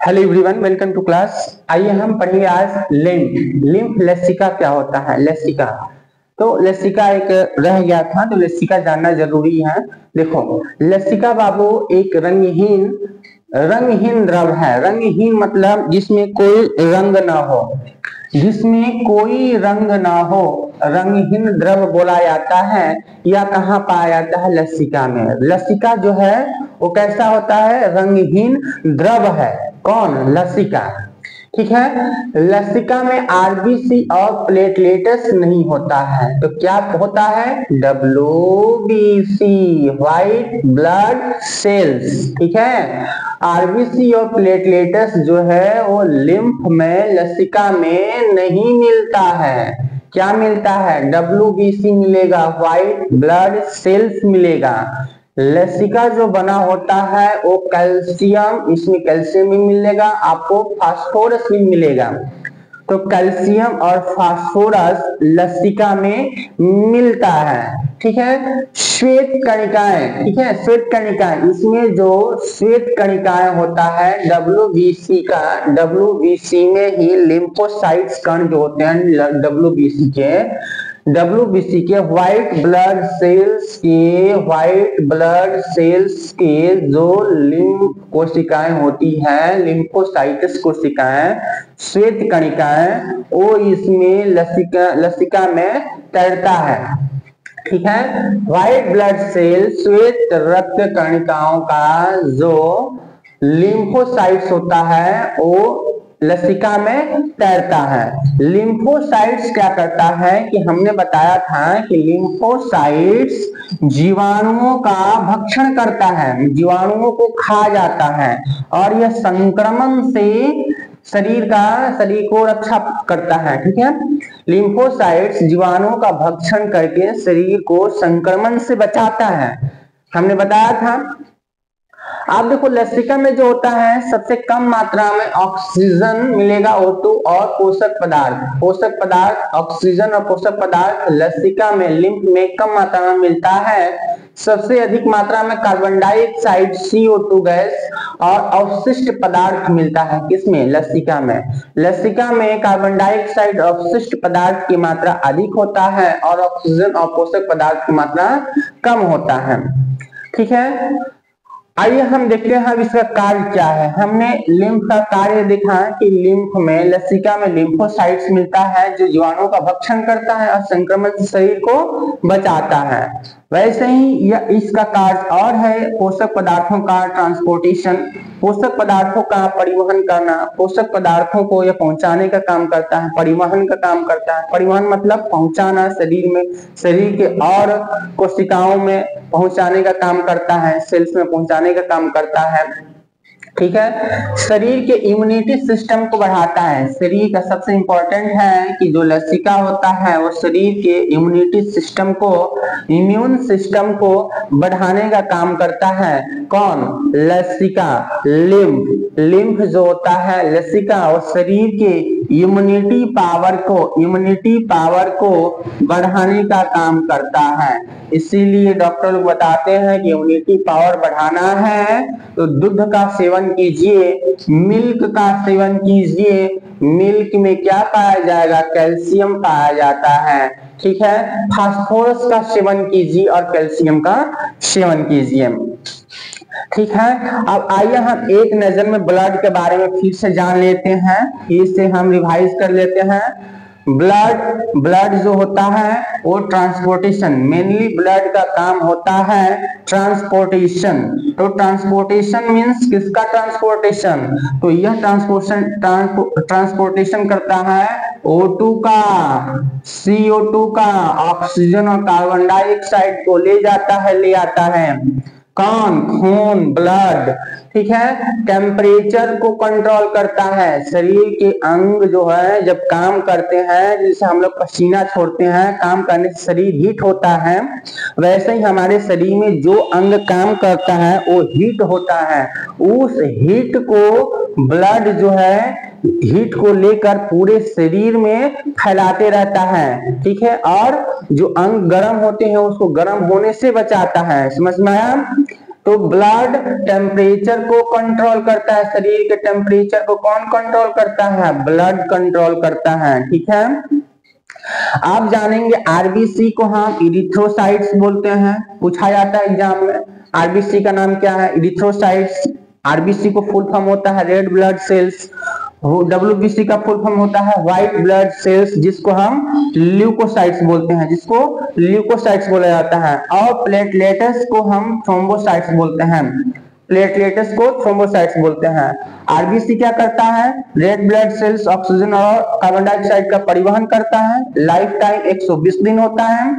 Hello everyone, welcome to class. आइए हम पढ़ेंगे आज लिम्फ। लसिका क्या होता है? लसिका तो लसिका एक रह गया था, तो लसिका जानना जरूरी है। देखो, लसिका बाबू एक रंगहीन द्रव है। रंगहीन मतलब जिसमें कोई रंग ना हो, जिसमें कोई रंग ना हो, रंगहीन द्रव बोला जाता है। या कहाँ पाया जाता है? लसिका में। लसिका जो है वो कैसा होता है? रंगहीन द्रव है। कौन? लसिका। ठीक है। लसिका में आरबीसी और प्लेटलेट्स नहीं होता है, तो क्या होता है? WBC, white blood cells. ठीक है। आरबीसी और प्लेटलेट्स जो है वो लिम्फ में, लसिका में नहीं मिलता है। क्या मिलता है? डब्ल्यूबीसी मिलेगा, व्हाइट ब्लड सेल्स मिलेगा। लसिका जो बना होता है वो कैल्शियम, इसमें कैल्शियम भी मिलेगा आपको, फास्फोरस भी मिलेगा। तो कैल्शियम और फास्फोरस लसिका में मिलता है। ठीक है। श्वेत कणिकाएं, ठीक है, श्वेत कणिकाएं, इसमें जो श्वेत कणिकाएं होता है डब्ल्यूबीसी का, डब्ल्यूबीसी में ही लिम्फोसाइट्स कण जो होते हैं डब्ल्यूबीसी के व्हाइट ब्लड सेल्स के जो लिम्फ कोशिकाएं होती हैं, लिम्फोसाइट्स कोशिकाएं, श्वेत कणिकाएं, वो इसमें लसिका में तैरता है। ठीक है। व्हाइट ब्लड सेल, श्वेत रक्त कणिकाओं का जो लिम्फोसाइट्स होता है वो लसिका में तैरता है। लिम्फोसाइट्स क्या करता है कि हमने बताया था कि लिम्फोसाइट्स जीवाणुओं का भक्षण करता है, जीवाणुओं को खा जाता है, और यह संक्रमण से शरीर को रक्षा करता है। ठीक है। लिम्फोसाइट्स जीवाणुओं का भक्षण करके शरीर को संक्रमण से बचाता है, हमने बताया था। आप देखो, लसिका में जो होता है सबसे कम मात्रा में ऑक्सीजन मिलेगा, O2, और पोषक पदार्थ ऑक्सीजन और पोषक पदार्थ लसिका में, लिम्फ में कम मात्रा में मिलता है। सबसे अधिक मात्रा में कार्बन डाइऑक्साइड, CO2 गैस और अवशिष्ट पदार्थ मिलता है। किसमें? लसिका में। लसिका में कार्बन डाइऑक्साइड अवशिष्ट पदार्थ की मात्रा अधिक होता है और ऑक्सीजन और पोषक पदार्थ की मात्रा कम होता है। ठीक है। आइए हम देखते हैं अब इसका कार्य क्या है। हमने लिम्फ का कार्य देखा कि लिम्फ में, लसिका में लिम्फोसाइट्स मिलता है जो जीवाणुओं का भक्षण करता है और संक्रमण से शरीर को बचाता है। वैसे ही यह इसका कार्य और है पोषक पदार्थों का ट्रांसपोर्टेशन, पोषक पदार्थों का परिवहन करना, पोषक पदार्थों को यह पहुंचाने का काम करता है, परिवहन का काम करता है। परिवहन मतलब पहुंचाना, शरीर में, शरीर के और कोशिकाओं में पहुंचाने का काम करता है, सेल्स में पहुंचाने का काम करता है। ठीक है। शरीर के इम्यूनिटी सिस्टम को बढ़ाता है। शरीर का सबसे इंपॉर्टेंट है कि जो लसिका होता है वो शरीर के इम्यूनिटी सिस्टम को, इम्यून सिस्टम को बढ़ाने का काम करता है। कौन? लसिका। लिम्फ जो होता है लसिका, वो शरीर के इम्यूनिटी पावर को बढ़ाने का काम करता है। इसीलिए डॉक्टर लोग बताते हैं कि इम्यूनिटी पावर बढ़ाना है तो दूध का सेवन कीजिए, मिल्क का सेवन कीजिए। मिल्क में क्या पाया जाएगा? कैल्शियम पाया जाता है। ठीक है। फास्फोरस का सेवन कीजिए और कैल्शियम का सेवन कीजिए। ठीक है। अब आइए हम एक नजर में ब्लड के बारे में फिर से जान लेते हैं, फिर से हम रिवाइज कर लेते हैं। ब्लड जो होता है वो ट्रांसपोर्टेशन, मेनली ब्लड का काम होता है ट्रांसपोर्टेशन। तो ट्रांसपोर्टेशन मींस किसका ट्रांसपोर्टेशन? तो यह ट्रांसपोर्टेशन करता है O2 का, CO2 का, ऑक्सीजन और कार्बन डाइऑक्साइड को ले आता है। कौन? खून, ब्लड। ठीक है। टेम्परेचर को कंट्रोल करता है। शरीर के अंग जो है जब काम करते हैं, जैसे हम लोग पसीना छोड़ते हैं, काम करने से शरीर हीट होता है, वैसे ही हमारे शरीर में जो अंग काम करता है वो हीट होता है। उस हीट को ब्लड जो है हीट को लेकर पूरे शरीर में फैलाते रहता है। ठीक है। और जो अंग गर्म होते हैं उसको गर्म होने से बचाता है। समझ में आया? तो ब्लड टेम्परेचर को कंट्रोल करता है, शरीर के टेम्परेचर को कौन कंट्रोल करता है? ब्लड कंट्रोल करता है, ठीक है। आप जानेंगे आरबीसी को हम इरिथ्रोसाइट्स बोलते हैं, पूछा जाता है एग्जाम में। आरबीसी का नाम क्या है? इरिथ्रोसाइट्स। आरबीसी को फुल फॉर्म होता है रेड ब्लड सेल्स। डब्ल्यूबीसी का फुल फॉर्म होता है व्हाइट ब्लड सेल्स, जिसको हम ल्यूकोसाइट्स बोलते हैं, जिसको ल्यूकोसाइट्स बोला जाता है। और प्लेटलेट्स को हम थ्रोम्बोसाइट्स बोलते हैं, प्लेटलेट्स को थ्रोम्बोसाइट्स बोलते हैं। आरबीसी क्या करता है? रेड ब्लड सेल्स ऑक्सीजन और कार्बन डाइऑक्साइड का परिवहन करता है। लाइफ टाइम 120 दिन होता है,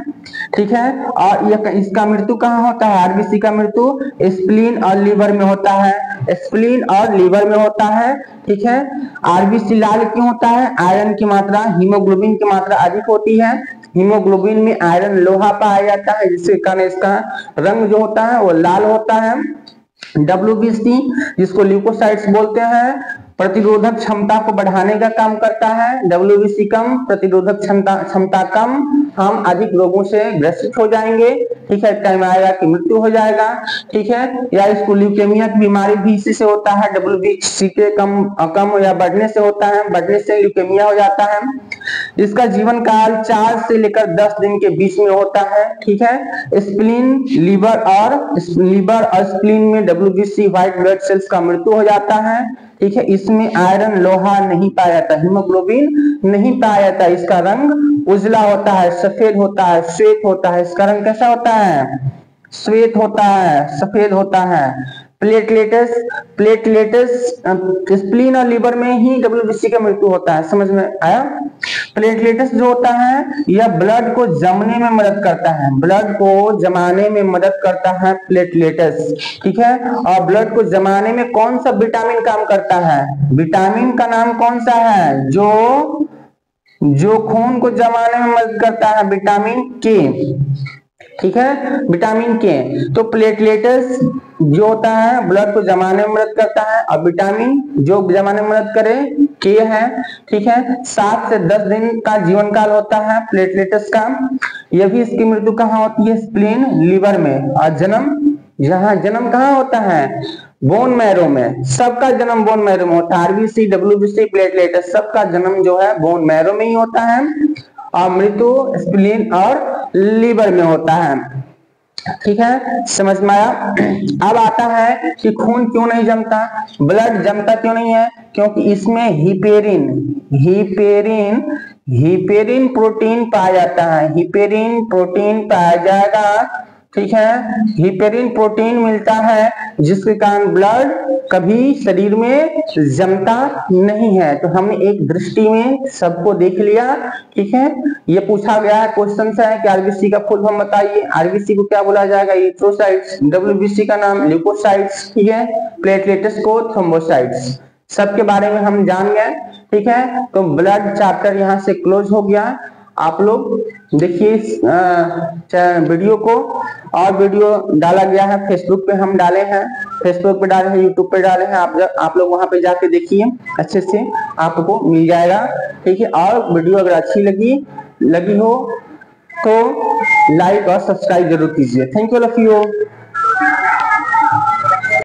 ठीक है। और इसका मृत्यु कहाँ होता है? आरबीसी का मृत्यु स्प्लीन और लीवर में होता है, स्प्लीन और लीवर में होता है, ठीक है। आरबीसी लाल क्यों होता है? आयरन की मात्रा, हीमोग्लोबिन की मात्रा अधिक होती है। हीमोग्लोबिन में आयरन लोहा पाया जाता है, जिसके कारण इसका रंग जो होता है वो लाल होता है। डब्ल्यूबीसी जिसको ल्यूकोसाइट्स बोलते हैं, प्रतिरोधक क्षमता को बढ़ाने का काम करता है। डब्ल्यूबीसी कम, प्रतिरोधक क्षमता कम, हम अधिक रोगों से ग्रसित हो जाएंगे, ठीक है। टाइम आएगा कि मृत्यु हो जाएगा, ठीक है। या इसको ल्यूकेमिया की बीमारी भी इसी से होता है, डब्ल्यूबीसी के कम या बढ़ने से होता है, बढ़ने से ल्यूकेमिया हो जाता है। इसका जीवन काल 4 से लेकर 10 दिन के बीच में होता है, ठीक है। स्प्लीन, लीवर और स्प्लीन में डब्ल्यूबीसी व्हाइट ब्लड सेल्स का मृत्यु हो जाता है, ठीक है। इसमें आयरन लोहा नहीं पाया जाता, हीमोग्लोबिन नहीं पाया जाता। इसका रंग उजला होता है, सफेद होता है, श्वेत होता है। इसका रंग कैसा होता है? श्वेत होता है, सफेद होता है। प्लेटलेट्स स्प्लीन और लीवर में ही डब्ल्यूबीसी का मृत्यु होता है, समझ में आया? प्लेटलेट्स जो होता है यह ब्लड को जमने में मदद करता है, ब्लड को जमाने में मदद करता है प्लेटलेट्स, ठीक है। और ब्लड को जमाने में कौन सा विटामिन काम करता है? विटामिन का नाम कौन सा है जो खून को जमाने में मदद करता है? विटामिन के, ठीक है, विटामिन के। तो प्लेटलेट्स जो होता है ब्लड को जमाने में मदद करता है, और विटामिन जो जमाने में मदद करे के है, ठीक है। 7 से 10 दिन का जीवन काल होता है प्लेटलेट्स का। यह भी इसकी मृत्यु कहाँ होती है? स्प्लीन, लीवर में। और जन्म कहाँ होता है? बोन मैरो में। सबका जन्म बोन मैरो में होता है। आरबीसी, डब्ल्यूबीसी, प्लेटलेट्स सबका जन्म जो है बोन मैरो में ही होता है, और मृत्यु स्प्लीन और लीवर में होता है, ठीक है। समझ में आया? अब आता है कि खून क्यों नहीं जमता, ब्लड जमता क्यों नहीं है? क्योंकि इसमें हिपेरिन प्रोटीन पाया जाता है, हिपेरिन प्रोटीन पाया जाएगा, ठीक है। हिपेरिन प्रोटीन मिलता है, जिसके कारण ब्लड कभी शरीर में जमता नहीं है। तो हमने एक दृष्टि में सबको देख लिया, ठीक है। ये पूछा गया है, क्वेश्चन है कि आरबीसी का फुल फॉर्म बताइए। आरबीसी को क्या बोला जाएगा? इरिथ्रोसाइट्स। डब्ल्यूबीसी का नाम ल्यूकोसाइट्स, ठीक है। प्लेटलेट्स को थ्रोम्बोसाइट्स। सबके बारे में हम जान गए, ठीक है। तो ब्लड चैप्टर यहाँ से क्लोज हो गया। आप लोग देखिए वीडियो को, और वीडियो डाला गया है फेसबुक पे, हम डाले हैं, फेसबुक पे डाले हैं, यूट्यूब पे डाले हैं। आप लोग वहां पे जाके देखिए, अच्छे से आपको मिल जाएगा, ठीक है। और वीडियो अगर अच्छी लगी हो तो लाइक और सब्सक्राइब जरूर कीजिए। Thank you all of you.